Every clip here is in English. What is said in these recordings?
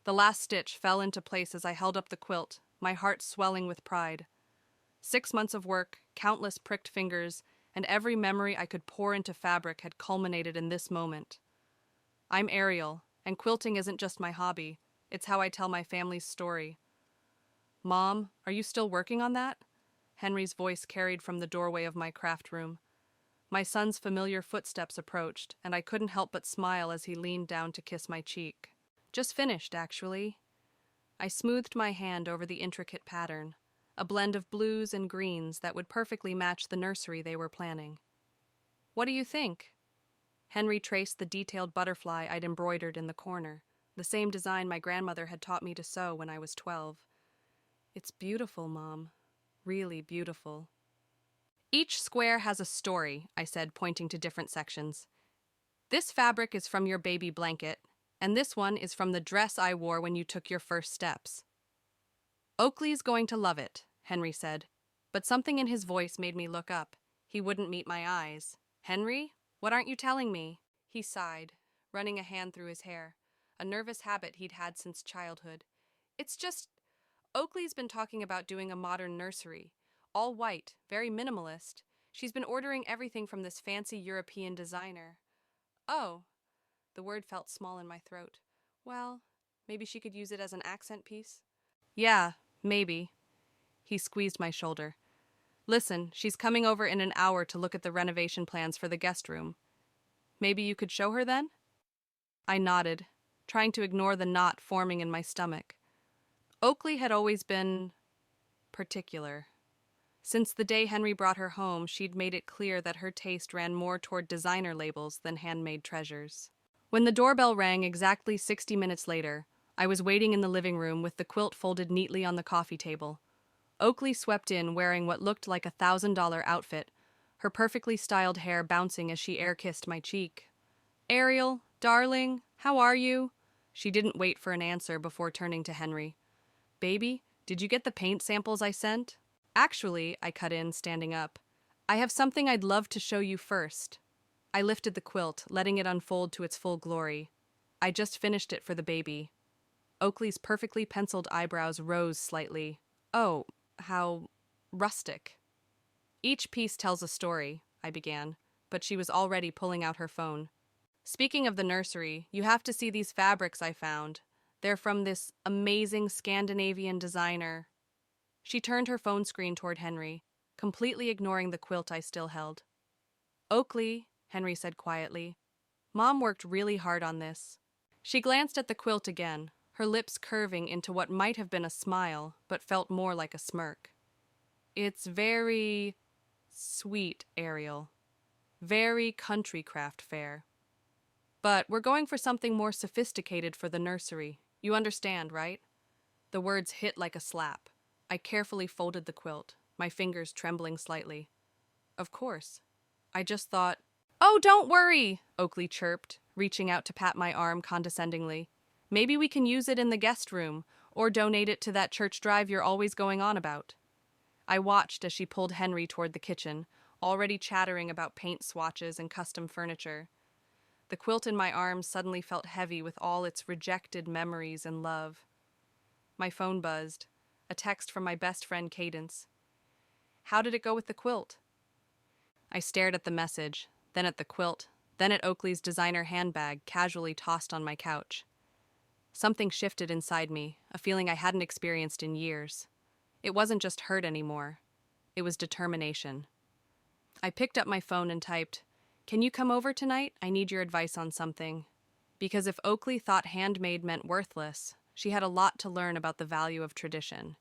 The last stitch fell into place as I held up the quilt, my heart swelling with pride. 6 months of work, countless pricked fingers, and every memory I could pour into fabric had culminated in this moment. I'm Ariel, and quilting isn't just my hobby, it's how I tell my family's story. Mom, are you still working on that? Henry's voice carried from the doorway of my craft room. My son's familiar footsteps approached, and I couldn't help but smile as he leaned down to kiss my cheek. Just finished, actually. I smoothed my hand over the intricate pattern, a blend of blues and greens that would perfectly match the nursery they were planning. What do you think? Henry traced the detailed butterfly I'd embroidered in the corner, the same design my grandmother had taught me to sew when I was 12. It's beautiful, Mom. Really beautiful. Each square has a story, I said, pointing to different sections. This fabric is from your baby blanket, and this one is from the dress I wore when you took your first steps. Oakley's going to love it, Henry said, but something in his voice made me look up. He wouldn't meet my eyes. Henry, what aren't you telling me? He sighed, running a hand through his hair, a nervous habit he'd had since childhood. It's just, Oakley's been talking about doing a modern nursery. All white, very minimalist. She's been ordering everything from this fancy European designer. Oh, the word felt small in my throat. Well, maybe she could use it as an accent piece? Yeah, maybe. He squeezed my shoulder. Listen, she's coming over in an hour to look at the renovation plans for the guest room. Maybe you could show her then? I nodded, trying to ignore the knot forming in my stomach. Oakley had always been particular. Since the day Henry brought her home, she'd made it clear that her taste ran more toward designer labels than handmade treasures. When the doorbell rang exactly 60 minutes later, I was waiting in the living room with the quilt folded neatly on the coffee table. Oakley swept in wearing what looked like $1,000 outfit, her perfectly styled hair bouncing as she air-kissed my cheek. Ariel, darling, how are you? She didn't wait for an answer before turning to Henry. Baby, did you get the paint samples I sent? Actually, I cut in, standing up. I have something I'd love to show you first. I lifted the quilt, letting it unfold to its full glory. I just finished it for the baby. Oakley's perfectly penciled eyebrows rose slightly. Oh, how rustic. Each piece tells a story, I began, but she was already pulling out her phone. Speaking of the nursery, you have to see these fabrics I found. They're from this amazing Scandinavian designer. She turned her phone screen toward Henry, completely ignoring the quilt I still held. Oakley, Henry said quietly, Mom worked really hard on this. She glanced at the quilt again, her lips curving into what might have been a smile, but felt more like a smirk. It's very sweet, Ariel. Very country craft fare. But we're going for something more sophisticated for the nursery. You understand, right? The words hit like a slap. I carefully folded the quilt, my fingers trembling slightly. Of course. I just thought, oh, don't worry, Oakley chirped, reaching out to pat my arm condescendingly. Maybe we can use it in the guest room, or donate it to that church drive you're always going on about. I watched as she pulled Henry toward the kitchen, already chattering about paint swatches and custom furniture. The quilt in my arms suddenly felt heavy with all its rejected memories and love. My phone buzzed. A text from my best friend Cadence. How did it go with the quilt? I stared at the message, then at the quilt, then at Oakley's designer handbag casually tossed on my couch. Something shifted inside me, a feeling I hadn't experienced in years. It wasn't just hurt anymore. It was determination. I picked up my phone and typed, Can you come over tonight? I need your advice on something. Because if Oakley thought handmade meant worthless, she had a lot to learn about the value of tradition,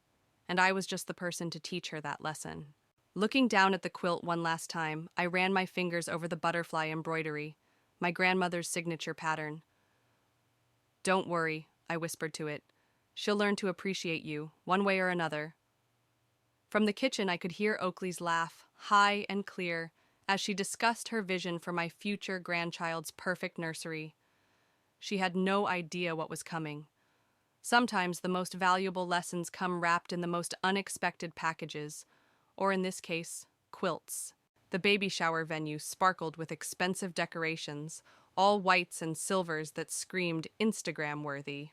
and I was just the person to teach her that lesson. Looking down at the quilt one last time, I ran my fingers over the butterfly embroidery, my grandmother's signature pattern. Don't worry, I whispered to it. She'll learn to appreciate you, one way or another. From the kitchen, I could hear Oakley's laugh, high and clear, as she discussed her vision for my future grandchild's perfect nursery. She had no idea what was coming. Sometimes the most valuable lessons come wrapped in the most unexpected packages, or in this case, quilts. The baby shower venue sparkled with expensive decorations, all whites and silvers that screamed Instagram-worthy.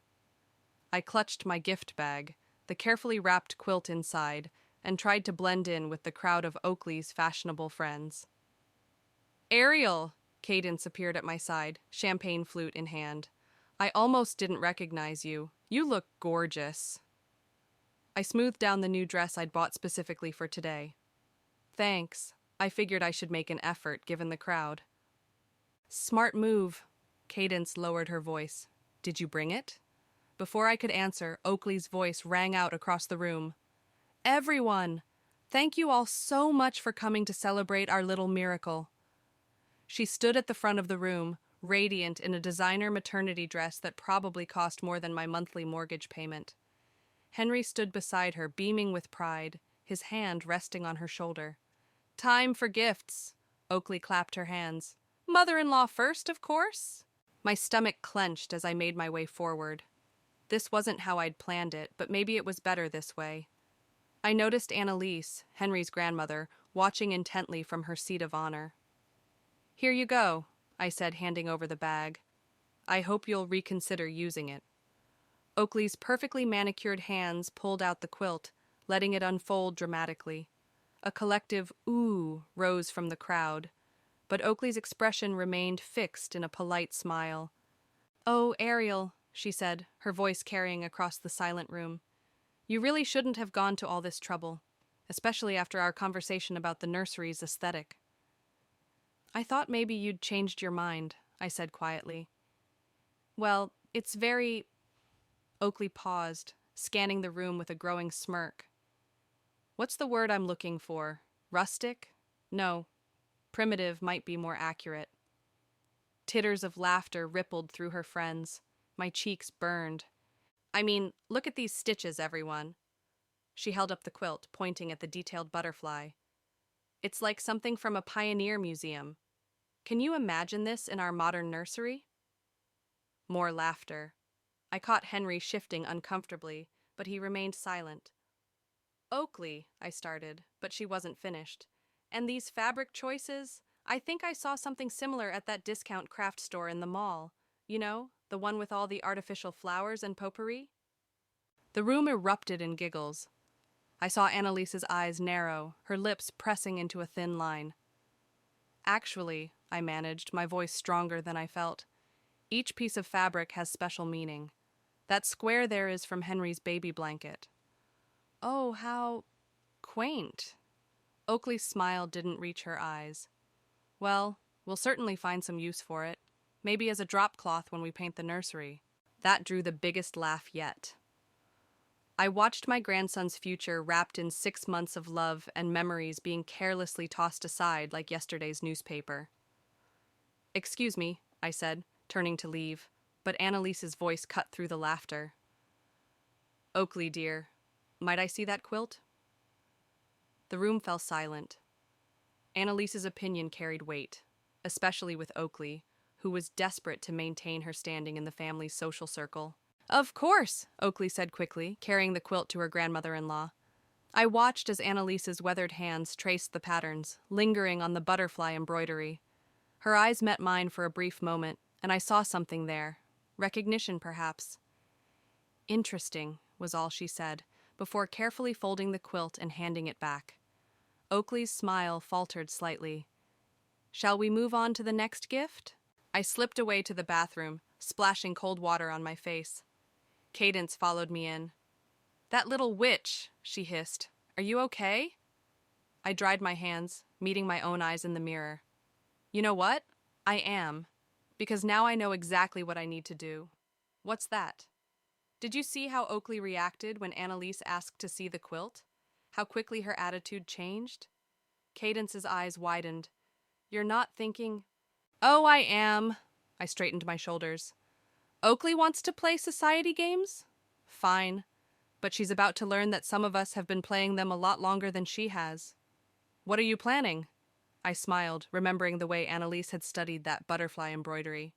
I clutched my gift bag, the carefully wrapped quilt inside, and tried to blend in with the crowd of Oakley's fashionable friends. Ariel! Cadence appeared at my side, champagne flute in hand. I almost didn't recognize you. You look gorgeous. I smoothed down the new dress I'd bought specifically for today. Thanks. I figured I should make an effort given the crowd. Smart move. Cadence lowered her voice. Did you bring it? Before I could answer, Oakley's voice rang out across the room. Everyone! Thank you all so much for coming to celebrate our little miracle. She stood at the front of the room, radiant in a designer maternity dress that probably cost more than my monthly mortgage payment. Henry stood beside her, beaming with pride, his hand resting on her shoulder. Time for gifts. Oakley clapped her hands. Mother-in-law first, of course. My stomach clenched as I made my way forward. This wasn't how I'd planned it, but maybe it was better this way. I noticed Annalise, Henry's grandmother, watching intently from her seat of honor. Here you go, I said, handing over the bag. I hope you'll reconsider using it. Oakley's perfectly manicured hands pulled out the quilt, letting it unfold dramatically. A collective ooh rose from the crowd, but Oakley's expression remained fixed in a polite smile. Oh, Ariel, she said, her voice carrying across the silent room. You really shouldn't have gone to all this trouble, especially after our conversation about the nursery's aesthetic. I thought maybe you'd changed your mind, I said quietly. Well, it's very... Oakley paused, scanning the room with a growing smirk. What's the word I'm looking for? Rustic? No. Primitive might be more accurate. Titters of laughter rippled through her friends. My cheeks burned. I mean, look at these stitches, everyone. She held up the quilt, pointing at the detailed butterfly. It's like something from a pioneer museum. Can you imagine this in our modern nursery? More laughter. I caught Henry shifting uncomfortably, but he remained silent. Oakley, I started, but she wasn't finished. And these fabric choices? I think I saw something similar at that discount craft store in the mall. You know, the one with all the artificial flowers and potpourri? The room erupted in giggles. I saw Annalise's eyes narrow, her lips pressing into a thin line. Actually, I managed, my voice stronger than I felt. Each piece of fabric has special meaning. That square there is from Henry's baby blanket. Oh, how quaint. Oakley's smile didn't reach her eyes. Well, we'll certainly find some use for it. Maybe as a drop cloth when we paint the nursery. That drew the biggest laugh yet. I watched my grandson's future wrapped in 6 months of love and memories being carelessly tossed aside like yesterday's newspaper. Excuse me, I said, turning to leave, but Annalise's voice cut through the laughter. Oakley, dear, might I see that quilt? The room fell silent. Annalise's opinion carried weight, especially with Oakley, who was desperate to maintain her standing in the family's social circle. Of course, Oakley said quickly, carrying the quilt to her grandmother-in-law. I watched as Annalise's weathered hands traced the patterns, lingering on the butterfly embroidery. Her eyes met mine for a brief moment, and I saw something there. Recognition, perhaps. Interesting, was all she said, before carefully folding the quilt and handing it back. Oakley's smile faltered slightly. Shall we move on to the next gift? I slipped away to the bathroom, splashing cold water on my face. Cadence followed me in. That little witch, she hissed. Are you okay? I dried my hands, meeting my own eyes in the mirror. You know what? I am. Because now I know exactly what I need to do. What's that? Did you see how Oakley reacted when Annalise asked to see the quilt? How quickly her attitude changed? Cadence's eyes widened. You're not thinking... Oh, I am. I straightened my shoulders. Oakley wants to play society games? Fine. But she's about to learn that some of us have been playing them a lot longer than she has. What are you planning? I smiled, remembering the way Annalise had studied that butterfly embroidery.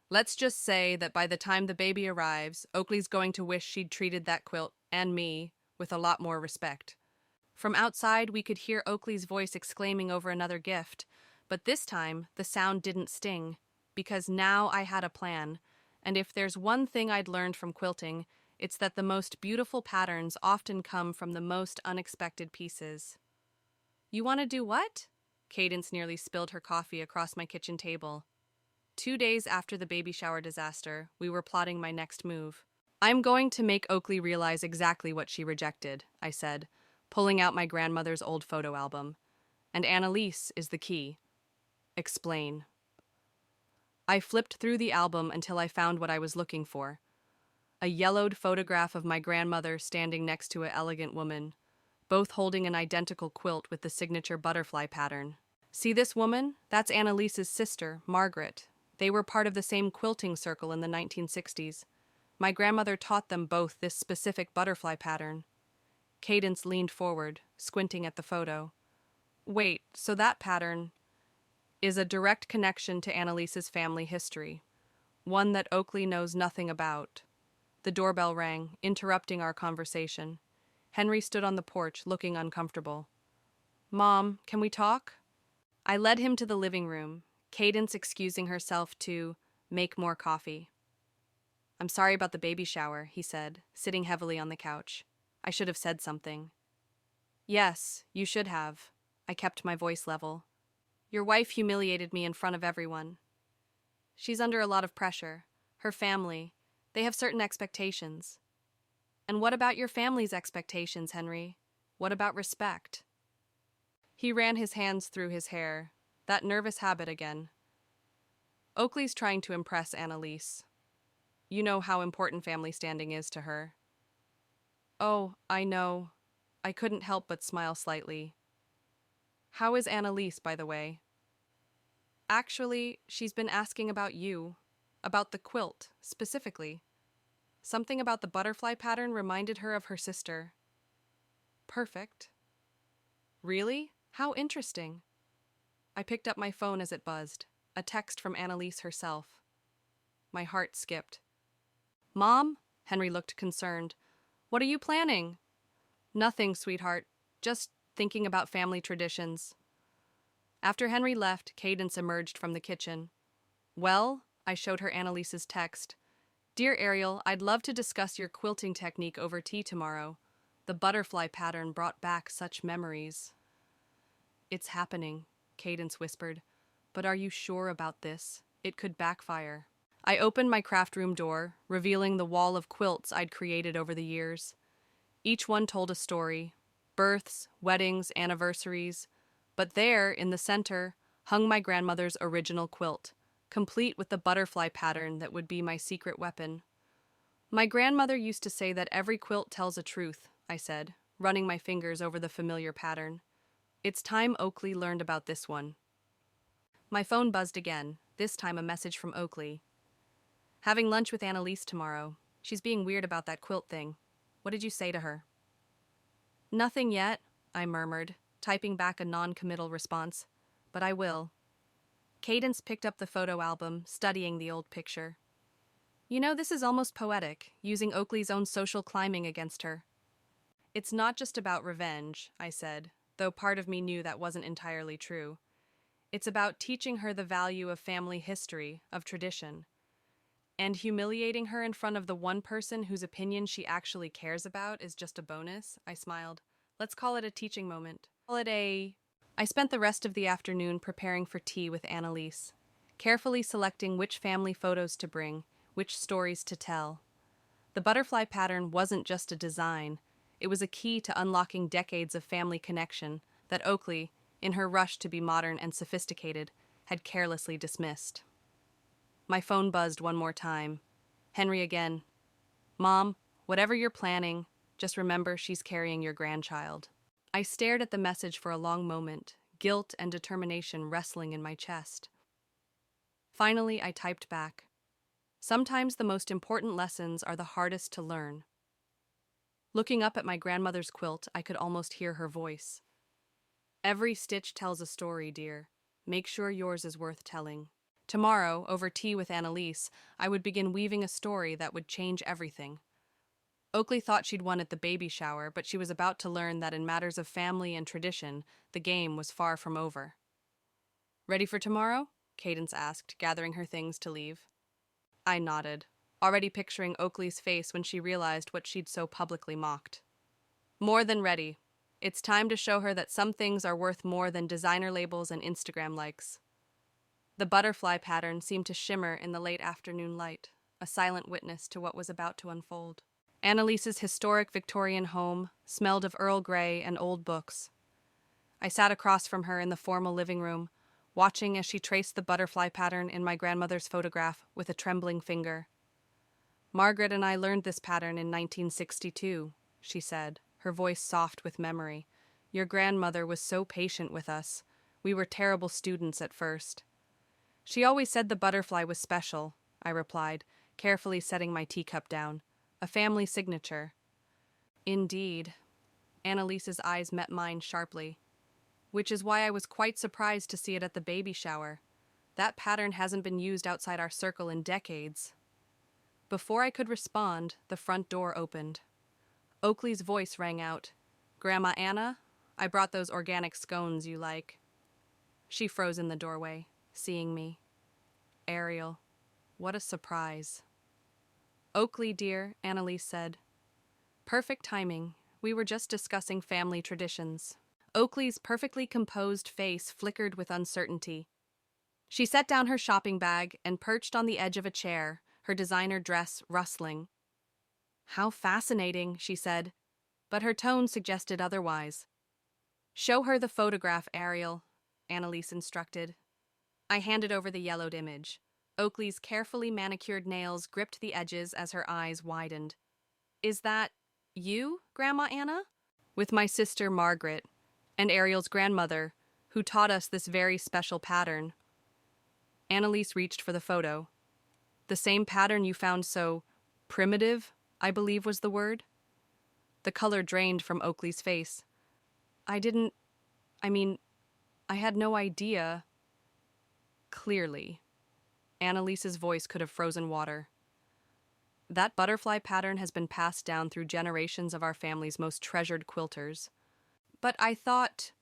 Let's just say that by the time the baby arrives, Oakley's going to wish she'd treated that quilt, and me, with a lot more respect. From outside, we could hear Oakley's voice exclaiming over another gift, but this time, the sound didn't sting, because now I had a plan, and if there's one thing I'd learned from quilting, It's that the most beautiful patterns often come from the most unexpected pieces. You want to do what? Cadence nearly spilled her coffee across my kitchen table. 2 days after the baby shower disaster, we were plotting my next move. I'm going to make Oakley realize exactly what she rejected, I said, pulling out my grandmother's old photo album. And Annalise is the key. Explain. I flipped through the album until I found what I was looking for. A yellowed photograph of my grandmother standing next to an elegant woman, both holding an identical quilt with the signature butterfly pattern. See this woman? That's Annalise's sister, Margaret. They were part of the same quilting circle in the 1960s. My grandmother taught them both this specific butterfly pattern. Cadence leaned forward, squinting at the photo. Wait, so that pattern is a direct connection to Annalise's family history, one that Oakley knows nothing about. The doorbell rang, interrupting our conversation. Henry stood on the porch, looking uncomfortable. Mom, can we talk? I led him to the living room, Cadence excusing herself to make more coffee. I'm sorry about the baby shower, he said, sitting heavily on the couch. I should have said something. Yes, you should have. I kept my voice level. Your wife humiliated me in front of everyone. She's under a lot of pressure. Her family, they have certain expectations. And what about your family's expectations, Henry? What about respect? He ran his hands through his hair, that nervous habit again. Oakley's trying to impress Annalise. You know how important family standing is to her. Oh, I know. I couldn't help but smile slightly. How is Annalise, by the way? Actually, she's been asking about you, about the quilt, specifically. Something about the butterfly pattern reminded her of her sister. Perfect. Really? How interesting. I picked up my phone as it buzzed, a text from Annalise herself. My heart skipped. Mom? Henry looked concerned. What are you planning? Nothing, sweetheart. Just thinking about family traditions. After Henry left, Cadence emerged from the kitchen. Well, I showed her Annalise's text. Dear Ariel, I'd love to discuss your quilting technique over tea tomorrow. The butterfly pattern brought back such memories. It's happening, Cadence whispered. But are you sure about this? It could backfire. I opened my craft room door, revealing the wall of quilts I'd created over the years. Each one told a story. Births, weddings, anniversaries. But there, in the center, hung my grandmother's original quilt, complete with the butterfly pattern that would be my secret weapon. My grandmother used to say that every quilt tells a truth, I said, running my fingers over the familiar pattern. It's time Oakley learned about this one. My phone buzzed again, this time a message from Oakley. Having lunch with Annalise tomorrow. She's being weird about that quilt thing. What did you say to her? Nothing yet, I murmured, typing back a non-committal response. But I will. Cadence picked up the photo album, studying the old picture. You know, this is almost poetic, using Oakley's own social climbing against her. It's not just about revenge, I said, though part of me knew that wasn't entirely true. It's about teaching her the value of family history, of tradition. And humiliating her in front of the one person whose opinion she actually cares about is just a bonus, I smiled. Let's call it a teaching moment. I spent the rest of the afternoon preparing for tea with Annalise, carefully selecting which family photos to bring, which stories to tell. The butterfly pattern wasn't just a design, it was a key to unlocking decades of family connection that Oakley, in her rush to be modern and sophisticated, had carelessly dismissed. My phone buzzed one more time. Henry again. Mom, whatever you're planning, just remember she's carrying your grandchild. I stared at the message for a long moment, guilt and determination wrestling in my chest. Finally, I typed back. Sometimes the most important lessons are the hardest to learn. Looking up at my grandmother's quilt, I could almost hear her voice. Every stitch tells a story, dear. Make sure yours is worth telling. Tomorrow, over tea with Annalise, I would begin weaving a story that would change everything. Oakley thought she'd won at the baby shower, but she was about to learn that in matters of family and tradition, the game was far from over. Ready for tomorrow? Cadence asked, gathering her things to leave. I nodded. already picturing Oakley's face when she realized what she'd so publicly mocked. More than ready. It's time to show her that some things are worth more than designer labels and Instagram likes. The butterfly pattern seemed to shimmer in the late afternoon light, a silent witness to what was about to unfold. Annalise's historic Victorian home smelled of Earl Grey and old books. I sat across from her in the formal living room, watching as she traced the butterfly pattern in my grandmother's photograph with a trembling finger. "Margaret and I learned this pattern in 1962, she said, her voice soft with memory. "Your grandmother was so patient with us. We were terrible students at first." "She always said the butterfly was special," I replied, carefully setting my teacup down. "A family signature." "Indeed." Annalise's eyes met mine sharply. "Which is why I was quite surprised to see it at the baby shower. That pattern hasn't been used outside our circle in decades." Before I could respond, the front door opened. Oakley's voice rang out. "Grandma Anna, I brought those organic scones you like." She froze in the doorway, seeing me. Ariel, what a surprise. "Oakley, dear," Annalise said. "Perfect timing. We were just discussing family traditions." Oakley's perfectly composed face flickered with uncertainty. She set down her shopping bag and perched on the edge of a chair, her designer dress rustling. "How fascinating," she said, but her tone suggested otherwise. "Show her the photograph, Ariel," Annalise instructed. I handed over the yellowed image. Oakley's carefully manicured nails gripped the edges as her eyes widened. "Is that you, Grandma Anna?" "With my sister Margaret, and Ariel's grandmother, who taught us this very special pattern." Annalise reached for the photo. "The same pattern you found so primitive, I believe was the word." The color drained from Oakley's face. I had no idea." "Clearly." Annalise's voice could have frozen water. "That butterfly pattern has been passed down through generations of our family's most treasured quilters." "But I thought—"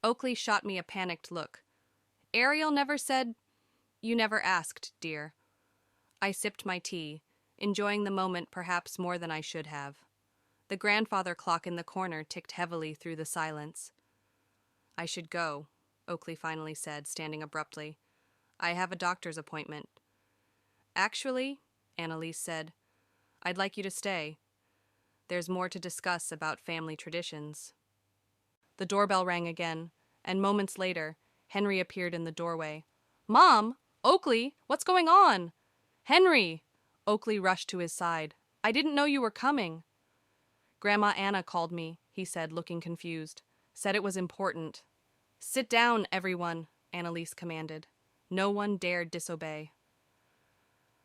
Oakley shot me a panicked look. "Ariel never said—" "You never asked, dear." I sipped my tea, enjoying the moment perhaps more than I should have. The grandfather clock in the corner ticked heavily through the silence. "I should go," Oakley finally said, standing abruptly. "I have a doctor's appointment." "Actually," Annalise said, "I'd like you to stay. There's more to discuss about family traditions." The doorbell rang again, and moments later, Henry appeared in the doorway. "Mom! Oakley! What's going on?" "Henry!" Oakley rushed to his side. "I didn't know you were coming." "Grandma Anna called me," he said, looking confused. "Said it was important." "Sit down, everyone," Annalise commanded. No one dared disobey.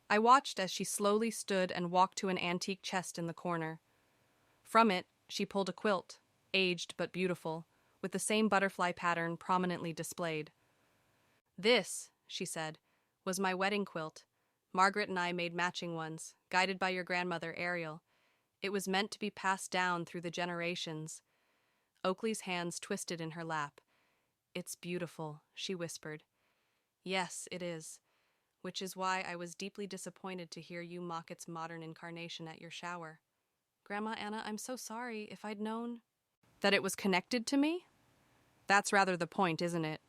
I watched as she slowly stood and walked to an antique chest in the corner. From it, she pulled a quilt, aged but beautiful, with the same butterfly pattern prominently displayed. "This," she said, "was my wedding quilt. Margaret and I made matching ones, guided by your grandmother, Ariel. It was meant to be passed down through the generations." Oakley's hands twisted in her lap. "It's beautiful," she whispered. "Yes, it is. Which is why I was deeply disappointed to hear you mock its modern incarnation at your shower. Grandma Anna, I'm so sorry. If I'd known—" "That it was connected to me? That's rather the point, isn't it?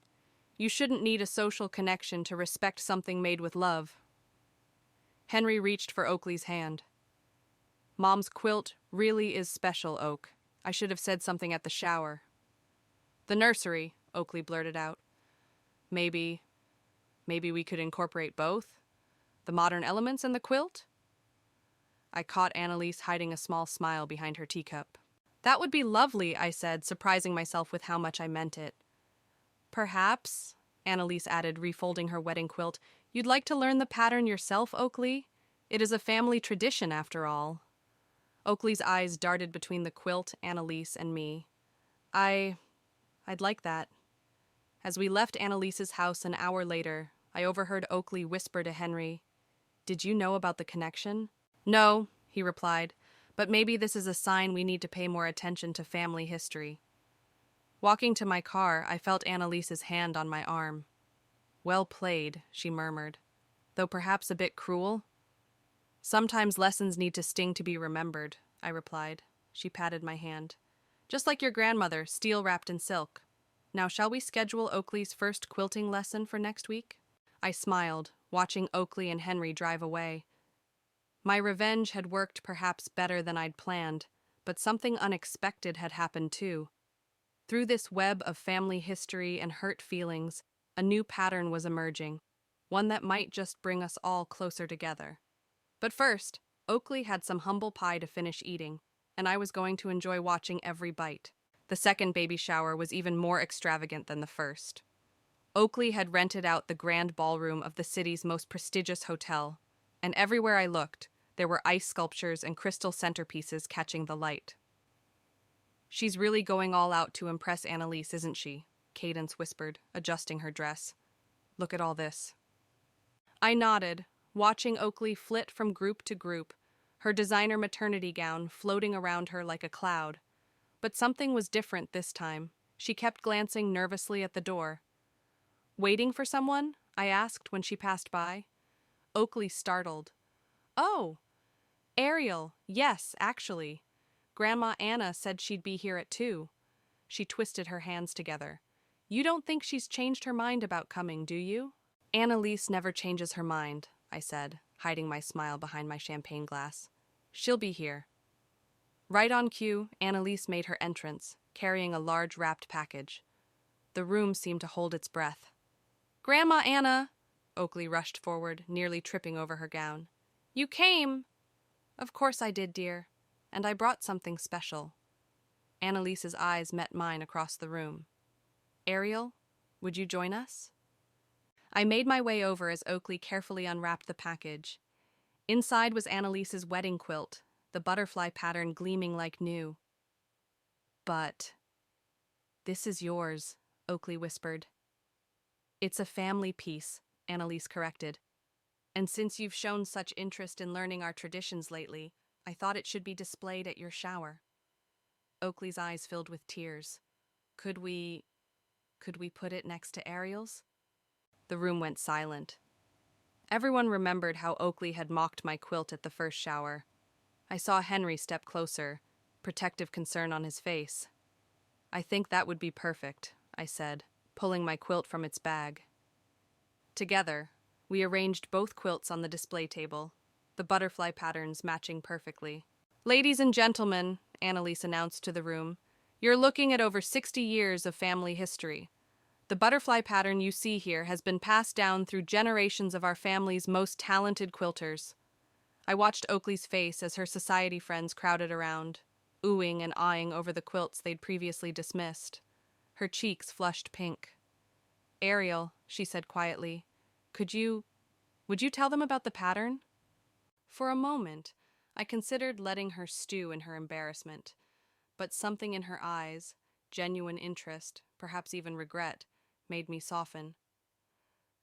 You shouldn't need a social connection to respect something made with love." Henry reached for Oakley's hand. "Mom's quilt really is special, Oak. I should have said something at the shower." "The nursery," Oakley blurted out. Maybe we could incorporate both? The modern elements and the quilt?" I caught Annalise hiding a small smile behind her teacup. "That would be lovely," I said, surprising myself with how much I meant it. "Perhaps," Annalise added, refolding her wedding quilt, "you'd like to learn the pattern yourself, Oakley? It is a family tradition, after all." Oakley's eyes darted between the quilt, Annalise, and me. I'd like that." As we left Annalise's house an hour later, I overheard Oakley whisper to Henry, "Did you know about the connection?" "No," he replied, "but maybe this is a sign we need to pay more attention to family history." Walking to my car, I felt Annalise's hand on my arm. "Well played," she murmured, "though perhaps a bit cruel." Sometimes lessons need to sting to be remembered, I replied. She patted my hand. Just like your grandmother, steel wrapped in silk. Now, shall we schedule Oakley's first quilting lesson for next week? I smiled, watching Oakley and Henry drive away. My revenge had worked perhaps better than I'd planned, but something unexpected had happened too. Through this web of family history and hurt feelings, a new pattern was emerging, one that might just bring us all closer together. But first, Oakley had some humble pie to finish eating, and I was going to enjoy watching every bite. The second baby shower was even more extravagant than the first. Oakley had rented out the grand ballroom of the city's most prestigious hotel, and everywhere I looked, there were ice sculptures and crystal centerpieces catching the light. She's really going all out to impress Annalise, isn't she? Cadence whispered, adjusting her dress. Look at all this. I nodded, watching Oakley flit from group to group, her designer maternity gown floating around her like a cloud. But something was different this time. She kept glancing nervously at the door. Waiting for someone? I asked when she passed by. Oakley startled. Oh, Ariel, yes, actually. Grandma Anna said she'd be here at 2. She twisted her hands together. You don't think she's changed her mind about coming, do you? Annalise never changes her mind, I said, hiding my smile behind my champagne glass. She'll be here. Right on cue, Annalise made her entrance, carrying a large wrapped package. The room seemed to hold its breath. Grandma Anna! Oakley rushed forward, nearly tripping over her gown. You came! Of course I did, dear. And I brought something special. Annalise's eyes met mine across the room. Ariel, would you join us? I made my way over as Oakley carefully unwrapped the package. Inside was Annalise's wedding quilt, the butterfly pattern gleaming like new. But this is yours, Oakley whispered. It's a family piece, Annalise corrected. And since you've shown such interest in learning our traditions lately, I thought it should be displayed at your shower. Oakley's eyes filled with tears. Could we put it next to Ariel's? The room went silent. Everyone remembered how Oakley had mocked my quilt at the first shower. I saw Henry step closer, protective concern on his face. I think that would be perfect, I said, pulling my quilt from its bag. Together, we arranged both quilts on the display table, the butterfly patterns matching perfectly. Ladies and gentlemen, Annalise announced to the room, you're looking at over 60 years of family history. The butterfly pattern you see here has been passed down through generations of our family's most talented quilters. I watched Oakley's face as her society friends crowded around, oohing and eyeing over the quilts they'd previously dismissed. Her cheeks flushed pink. Ariel, she said quietly, would you tell them about the pattern? For a moment, I considered letting her stew in her embarrassment, but something in her eyes, genuine interest, perhaps even regret, made me soften.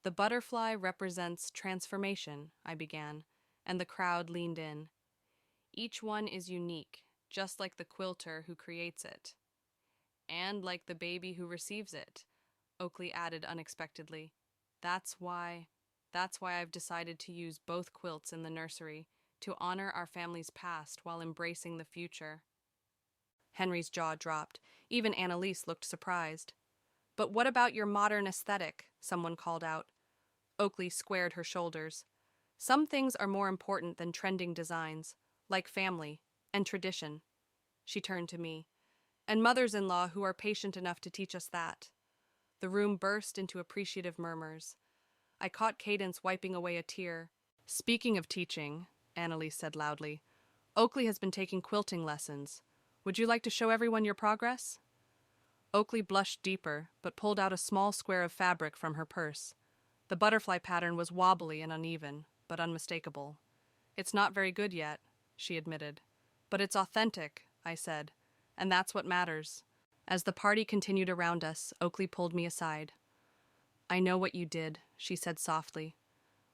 The butterfly represents transformation, I began, and the crowd leaned in. Each one is unique, just like the quilter who creates it. And like the baby who receives it, Oakley added unexpectedly. That's why I've decided to use both quilts in the nursery, to honor our family's past while embracing the future. Henry's jaw dropped. Even Annalise looked surprised. But what about your modern aesthetic? Someone called out. Oakley squared her shoulders. Some things are more important than trending designs, like family and tradition. She turned to me. And mothers-in-law who are patient enough to teach us that. The room burst into appreciative murmurs. I caught Cadence wiping away a tear. Speaking of teaching, Annalise said loudly, Oakley has been taking quilting lessons. Would you like to show everyone your progress? Oakley blushed deeper, but pulled out a small square of fabric from her purse. The butterfly pattern was wobbly and uneven, but unmistakable. It's not very good yet, she admitted. But it's authentic, I said, and that's what matters. As the party continued around us, Oakley pulled me aside. I know what you did, she said softly.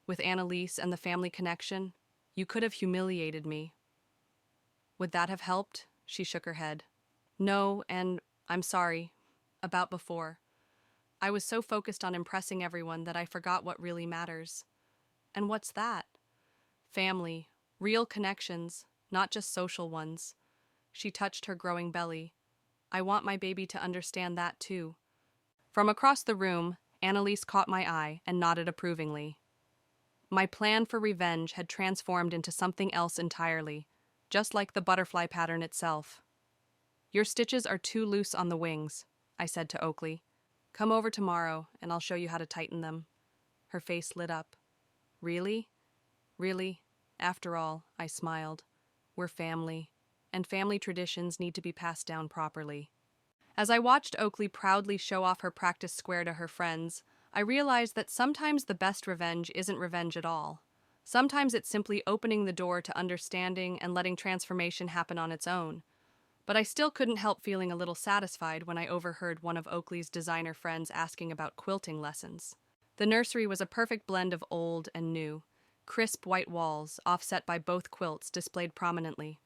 With Annalise and the family connection, you could have humiliated me. Would that have helped? She shook her head. No, and I'm sorry. About before. I was so focused on impressing everyone that I forgot what really matters. And what's that? Family, Real connections, not just social ones. She touched her growing belly. I want my baby to understand that too. From across the room, Annalise caught my eye and nodded approvingly. My plan for revenge had transformed into something else entirely, just like the butterfly pattern itself. Your stitches are too loose on the wings, I said to Oakley. Come over tomorrow and I'll show you how to tighten them. Her face lit up. Really? Really? After all, I smiled. We're family, and family traditions need to be passed down properly. As I watched Oakley proudly show off her practice square to her friends, I realized that sometimes the best revenge isn't revenge at all. Sometimes it's simply opening the door to understanding and letting transformation happen on its own. But I still couldn't help feeling a little satisfied when I overheard one of Oakley's designer friends asking about quilting lessons. The nursery was a perfect blend of old and new. Crisp white walls, offset by both quilts, displayed prominently.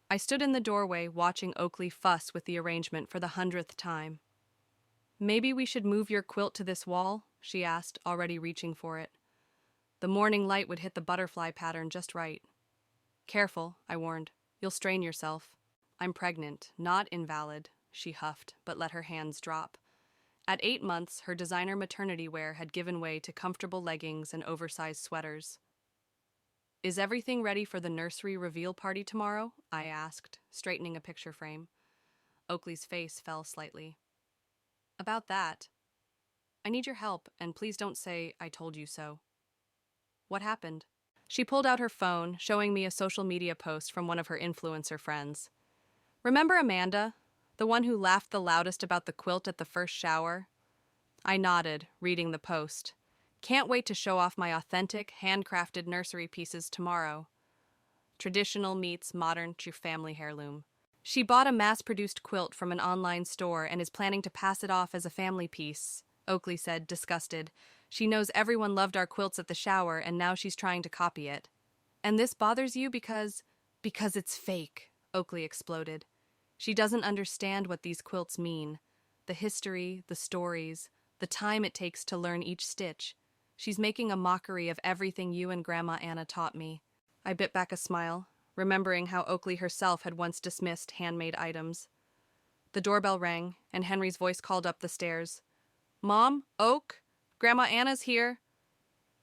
I stood in the doorway watching Oakley fuss with the arrangement for the 100th time. Maybe we should move your quilt to this wall, she asked, already reaching for it. The morning light would hit the butterfly pattern just right. Careful, I warned. You'll strain yourself. I'm pregnant, not invalid, she huffed, but let her hands drop. At 8 months, her designer maternity wear had given way to comfortable leggings and oversized sweaters. Is everything ready for the nursery reveal party tomorrow? I asked, straightening a picture frame. Oakley's face fell slightly. About that. I need your help, and please don't say I told you so. What happened? She pulled out her phone, showing me a social media post from one of her influencer friends. Remember Amanda? The one who laughed the loudest about the quilt at the first shower? I nodded, reading the post. Can't wait to show off my authentic, handcrafted nursery pieces tomorrow. Traditional meets modern family heirloom. She bought a mass-produced quilt from an online store and is planning to pass it off as a family piece, Oakley said, disgusted. She knows everyone loved our quilts at the shower and now she's trying to copy it. And this bothers you because it's fake, Oakley exploded. She doesn't understand what these quilts mean. The history, the stories, the time it takes to learn each stitch. She's making a mockery of everything you and Grandma Anna taught me. I bit back a smile, remembering how Oakley herself had once dismissed handmade items. The doorbell rang, and Henry's voice called up the stairs. Mom? Oak? Grandma Anna's here.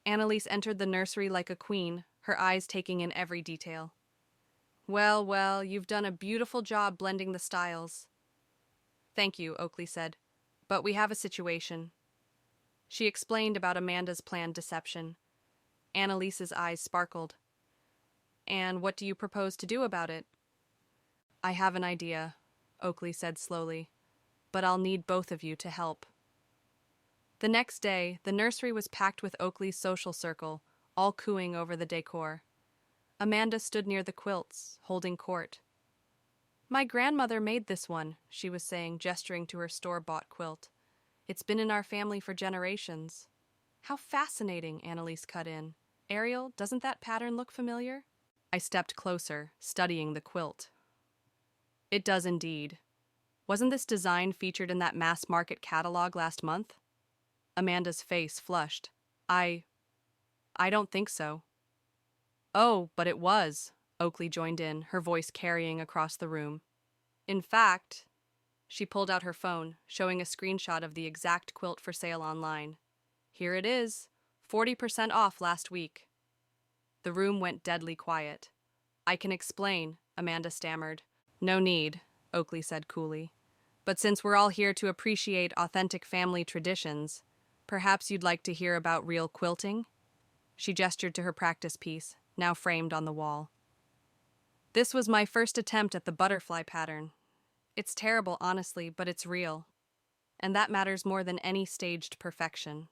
Annalise entered the nursery like a queen, her eyes taking in every detail. Well, well, you've done a beautiful job blending the styles. Thank you, Oakley said. But we have a situation. She explained about Amanda's planned deception. Annalise's eyes sparkled. And what do you propose to do about it? I have an idea, Oakley said slowly, but I'll need both of you to help. The next day, the nursery was packed with Oakley's social circle, all cooing over the decor. Amanda stood near the quilts, holding court. My grandmother made this one, she was saying, gesturing to her store-bought quilt. It's been in our family for generations. How fascinating, Annalise cut in. Ariel, doesn't that pattern look familiar? I stepped closer, studying the quilt. It does indeed. Wasn't this design featured in that mass-market catalog last month? Amanda's face flushed. I don't think so. Oh, but it was, Oakley joined in, her voice carrying across the room. In fact, she pulled out her phone, showing a screenshot of the exact quilt for sale online. Here it is, 40% off last week. The room went deadly quiet. I can explain, Amanda stammered. No need, Oakley said coolly. But since we're all here to appreciate authentic family traditions, perhaps you'd like to hear about real quilting? She gestured to her practice piece, now framed on the wall. This was my first attempt at the butterfly pattern. It's terrible, honestly, but it's real. And that matters more than any staged perfection.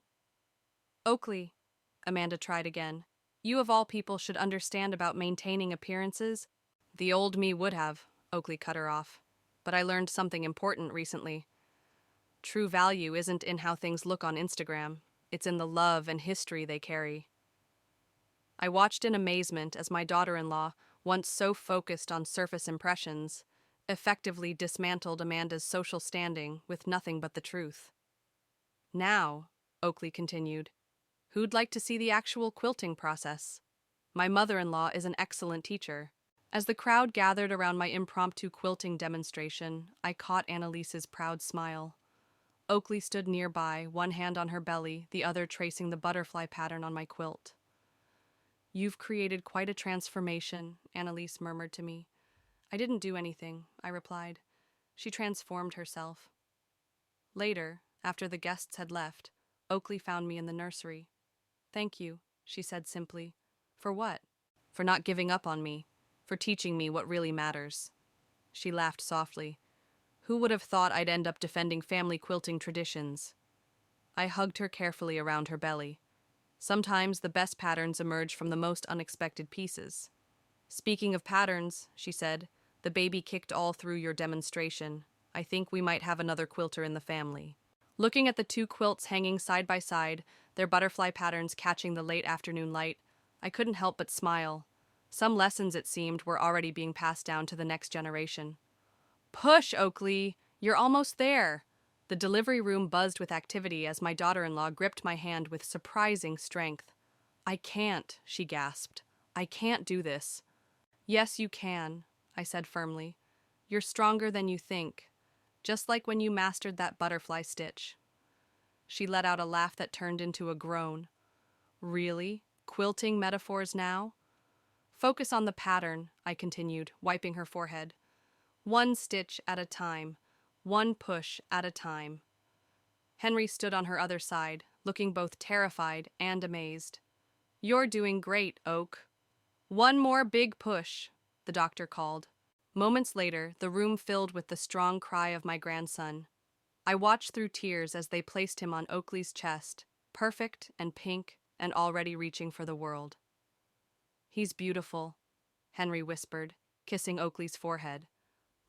Oakley, Amanda tried again, you of all people should understand about maintaining appearances. The old me would have, Oakley cut her off. But I learned something important recently. True value isn't in how things look on Instagram. It's in the love and history they carry. I watched in amazement as my daughter-in-law, once so focused on surface impressions, effectively dismantled Amanda's social standing with nothing but the truth. Now, Oakley continued, who'd like to see the actual quilting process? My mother-in-law is an excellent teacher. As the crowd gathered around my impromptu quilting demonstration, I caught Annalise's proud smile. Oakley stood nearby, one hand on her belly, the other tracing the butterfly pattern on my quilt. "You've created quite a transformation," Annalise murmured to me. "I didn't do anything," I replied. "She transformed herself." Later, after the guests had left, Oakley found me in the nursery. "Thank you," she said simply. "For what?" "For not giving up on me. For teaching me what really matters." She laughed softly. "Who would have thought I'd end up defending family quilting traditions?" I hugged her carefully around her belly. Sometimes the best patterns emerge from the most unexpected pieces. "Speaking of patterns," she said, "the baby kicked all through your demonstration. I think we might have another quilter in the family." Looking at the two quilts hanging side by side, their butterfly patterns catching the late afternoon light, I couldn't help but smile. Some lessons, it seemed, were already being passed down to the next generation. "Push, Oakley! You're almost there!" The delivery room buzzed with activity as my daughter-in-law gripped my hand with surprising strength. "I can't," she gasped. "I can't do this." "Yes, you can," I said firmly. "You're stronger than you think, just like when you mastered that butterfly stitch." She let out a laugh that turned into a groan. "Really? Quilting metaphors now?" "Focus on the pattern," I continued, wiping her forehead. "One stitch at a time. One push at a time." Henry stood on her other side, looking both terrified and amazed. "You're doing great, Oak." "One more big push," the doctor called. Moments later, the room filled with the strong cry of my grandson. I watched through tears as they placed him on Oakley's chest, perfect and pink and already reaching for the world. "He's beautiful," Henry whispered, kissing Oakley's forehead.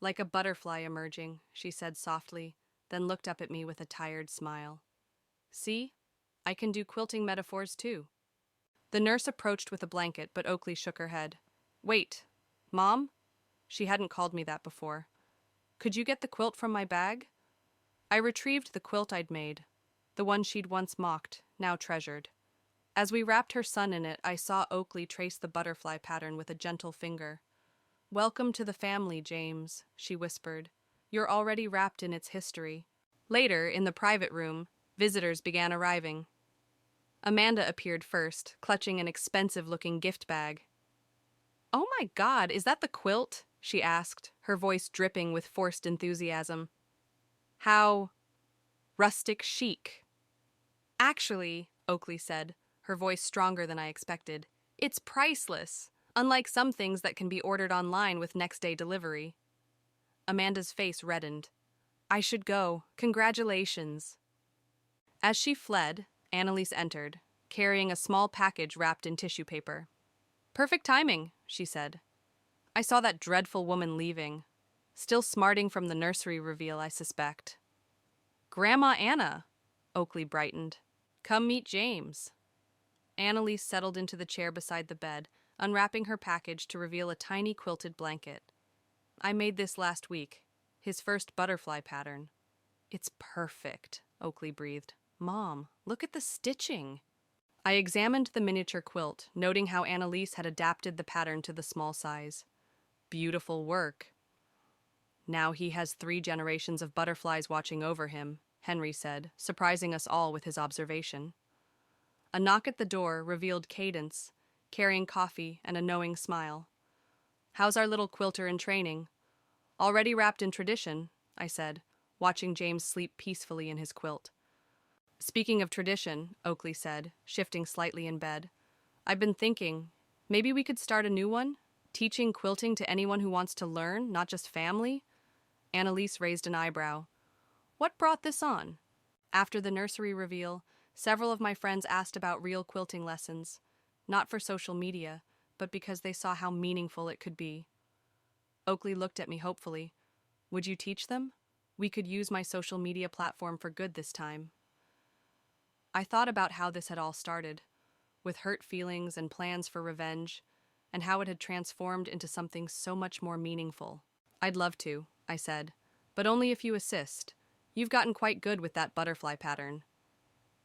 "Like a butterfly emerging," she said softly, then looked up at me with a tired smile. "See? I can do quilting metaphors too." The nurse approached with a blanket, but Oakley shook her head. "Wait. Mom?" She hadn't called me that before. "Could you get the quilt from my bag?" I retrieved the quilt I'd made, the one she'd once mocked, now treasured. As we wrapped her son in it, I saw Oakley trace the butterfly pattern with a gentle finger. "Welcome to the family, James," she whispered. "You're already wrapped in its history." Later, in the private room, visitors began arriving. Amanda appeared first, clutching an expensive-looking gift bag. "Oh my God, is that the quilt?" she asked, her voice dripping with forced enthusiasm. "How rustic chic." "Actually," Oakley said, her voice stronger than I expected, "it's priceless, unlike some things that can be ordered online with next-day delivery." Amanda's face reddened. "I should go. Congratulations." As she fled, Annalise entered, carrying a small package wrapped in tissue paper. "Perfect timing," she said. "I saw that dreadful woman leaving. Still smarting from the nursery reveal, I suspect." "Grandma Anna," Oakley brightened. "Come meet James." Annalise settled into the chair beside the bed, unwrapping her package to reveal a tiny quilted blanket. "I made this last week. His first butterfly pattern." "It's perfect," Oakley breathed. "Mom, look at the stitching." I examined the miniature quilt, noting how Annalise had adapted the pattern to the small size. Beautiful work. "Now he has 3 generations of butterflies watching over him," Henry said, surprising us all with his observation. A knock at the door revealed Cadence, carrying coffee and a knowing smile. "How's our little quilter in training?" "Already wrapped in tradition," I said, watching James sleep peacefully in his quilt. "Speaking of tradition," Oakley said, shifting slightly in bed, "I've been thinking, maybe we could start a new one? Teaching quilting to anyone who wants to learn, not just family?" Annalise raised an eyebrow. "What brought this on?" After the nursery reveal, several of my friends asked about real quilting lessons, not for social media, but because they saw how meaningful it could be. Oakley looked at me hopefully. "Would you teach them? We could use my social media platform for good this time." I thought about how this had all started, with hurt feelings and plans for revenge, and how it had transformed into something so much more meaningful. "I'd love to," I said, "but only if you assist. You've gotten quite good with that butterfly pattern."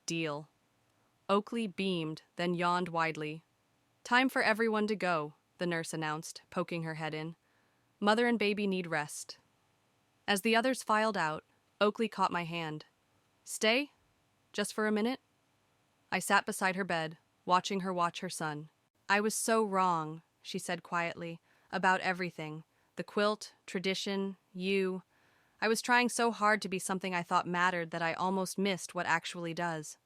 "Deal." Oakley beamed, then yawned widely. Time for everyone to go, the nurse announced, poking her head in. Mother and baby need rest. As the others filed out, Oakley caught my hand. Stay? Just for a minute? I sat beside her bed, watching her watch her son. I was so wrong, she said quietly, about everything. The quilt, tradition, you. I was trying so hard to be something I thought mattered that I almost missed what actually does.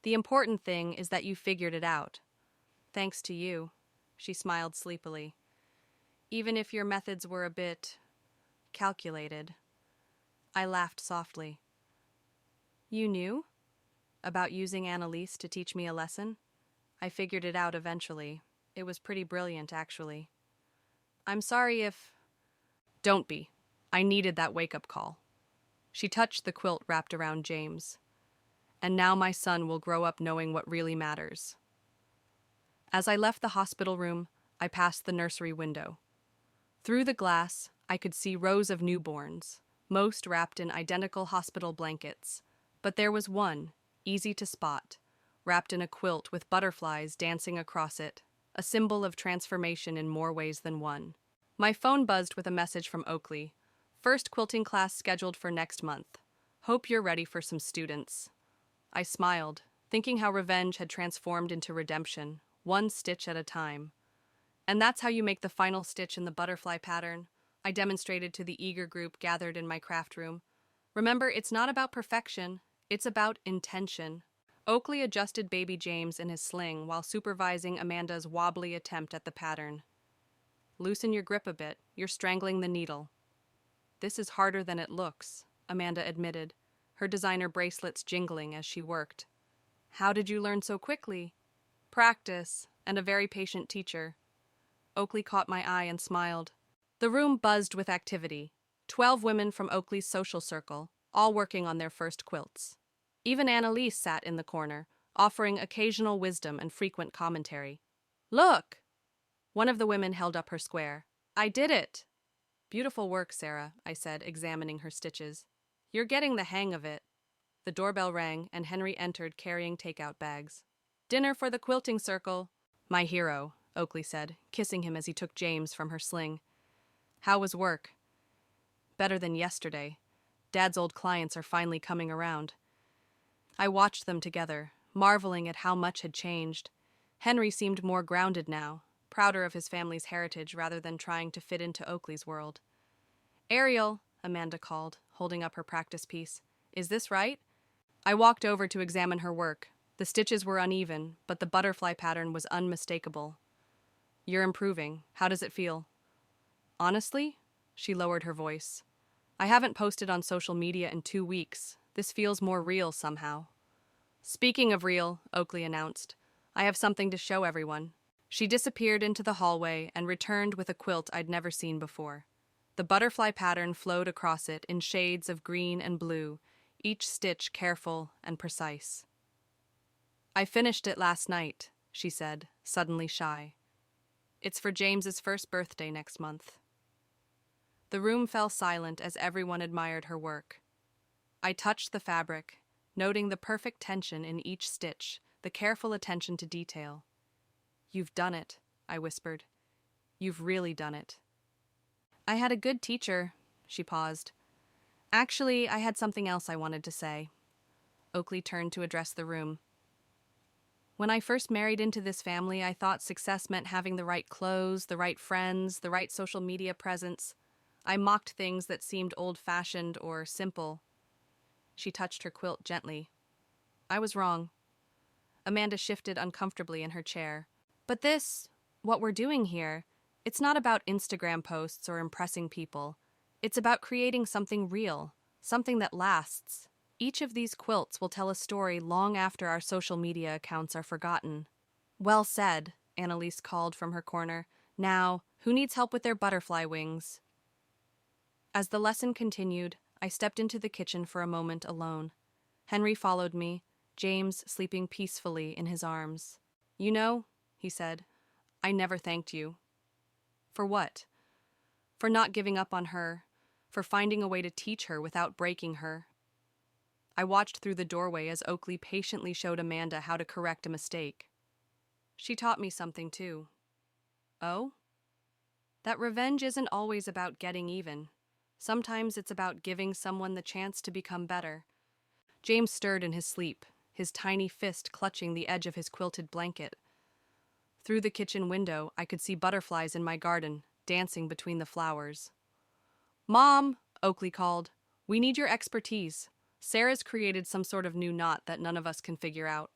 The important thing is that you figured it out. Thanks to you, she smiled sleepily. Even if your methods were a bit calculated. I laughed softly. You knew? About using Annalise to teach me a lesson? I figured it out eventually. It was pretty brilliant, actually. I'm sorry if... Don't be. I needed that wake-up call. She touched the quilt wrapped around James. And now my son will grow up knowing what really matters. As I left the hospital room, I passed the nursery window. Through the glass, I could see rows of newborns, most wrapped in identical hospital blankets. But there was one, easy to spot, wrapped in a quilt with butterflies dancing across it, a symbol of transformation in more ways than one. My phone buzzed with a message from Oakley. First quilting class scheduled for next month. Hope you're ready for some students. I smiled, thinking how revenge had transformed into redemption, one stitch at a time. And that's how you make the final stitch in the butterfly pattern, I demonstrated to the eager group gathered in my craft room. Remember, it's not about perfection, it's about intention. Oakley adjusted baby James in his sling while supervising Amanda's wobbly attempt at the pattern. Loosen your grip a bit, you're strangling the needle. This is harder than it looks, Amanda admitted, her designer bracelets jingling as she worked. How did you learn so quickly? Practice, and a very patient teacher. Oakley caught my eye and smiled. The room buzzed with activity. 12 women from Oakley's social circle, all working on their first quilts. Even Annalise sat in the corner, offering occasional wisdom and frequent commentary. Look! One of the women held up her square. I did it! Beautiful work, Sarah, I said, examining her stitches. You're getting the hang of it. The doorbell rang, and Henry entered carrying takeout bags. Dinner for the quilting circle. My hero, Oakley said, kissing him as he took James from her sling. How was work? Better than yesterday. Dad's old clients are finally coming around. I watched them together, marveling at how much had changed. Henry seemed more grounded now, prouder of his family's heritage rather than trying to fit into Oakley's world. Ariel, Amanda called, holding up her practice piece. Is this right? I walked over to examine her work. The stitches were uneven, but the butterfly pattern was unmistakable. You're improving. How does it feel? Honestly? She lowered her voice. I haven't posted on social media in 2 weeks. This feels more real somehow. Speaking of real, Oakley announced, I have something to show everyone. She disappeared into the hallway and returned with a quilt I'd never seen before. The butterfly pattern flowed across it in shades of green and blue, each stitch careful and precise. I finished it last night, she said, suddenly shy. It's for James's first birthday next month. The room fell silent as everyone admired her work. I touched the fabric, noting the perfect tension in each stitch, the careful attention to detail. You've done it, I whispered. You've really done it. I had a good teacher, she paused. Actually, I had something else I wanted to say. Oakley turned to address the room. When I first married into this family, I thought success meant having the right clothes, the right friends, the right social media presence. I mocked things that seemed old-fashioned or simple. She touched her quilt gently. I was wrong. Amanda shifted uncomfortably in her chair. But this, what we're doing here, it's not about Instagram posts or impressing people. It's about creating something real, something that lasts. Each of these quilts will tell a story long after our social media accounts are forgotten. Well said, Annalise called from her corner. Now, who needs help with their butterfly wings? As the lesson continued, I stepped into the kitchen for a moment alone. Henry followed me, James sleeping peacefully in his arms. You know, he said, I never thanked you. For what? For not giving up on her, for finding a way to teach her without breaking her. I watched through the doorway as Oakley patiently showed Amanda how to correct a mistake. She taught me something too. Oh? That revenge isn't always about getting even. Sometimes it's about giving someone the chance to become better. James stirred in his sleep, his tiny fist clutching the edge of his quilted blanket. Through the kitchen window, I could see butterflies in my garden, dancing between the flowers. Mom, Oakley called, we need your expertise. Sarah's created some sort of new knot that none of us can figure out.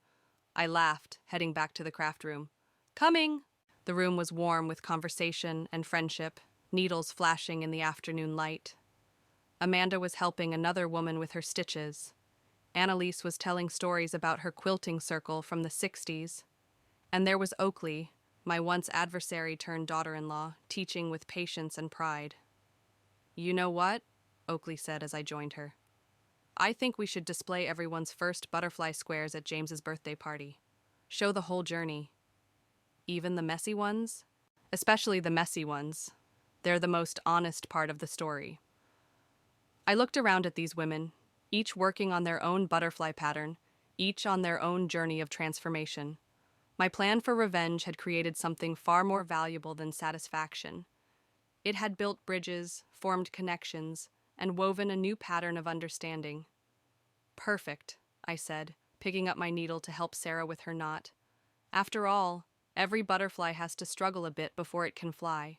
I laughed, heading back to the craft room. Coming! The room was warm with conversation and friendship, needles flashing in the afternoon light. Amanda was helping another woman with her stitches. Annalise was telling stories about her quilting circle from the 60s. And there was Oakley, my once adversary turned daughter-in-law, teaching with patience and pride. You know what? Oakley said as I joined her. I think we should display everyone's first butterfly squares at James's birthday party. Show the whole journey. Even the messy ones? Especially the messy ones. They're the most honest part of the story. I looked around at these women, each working on their own butterfly pattern, each on their own journey of transformation. My plan for revenge had created something far more valuable than satisfaction. It had built bridges, formed connections, and woven a new pattern of understanding. Perfect, I said, picking up my needle to help Sarah with her knot. After all, every butterfly has to struggle a bit before it can fly.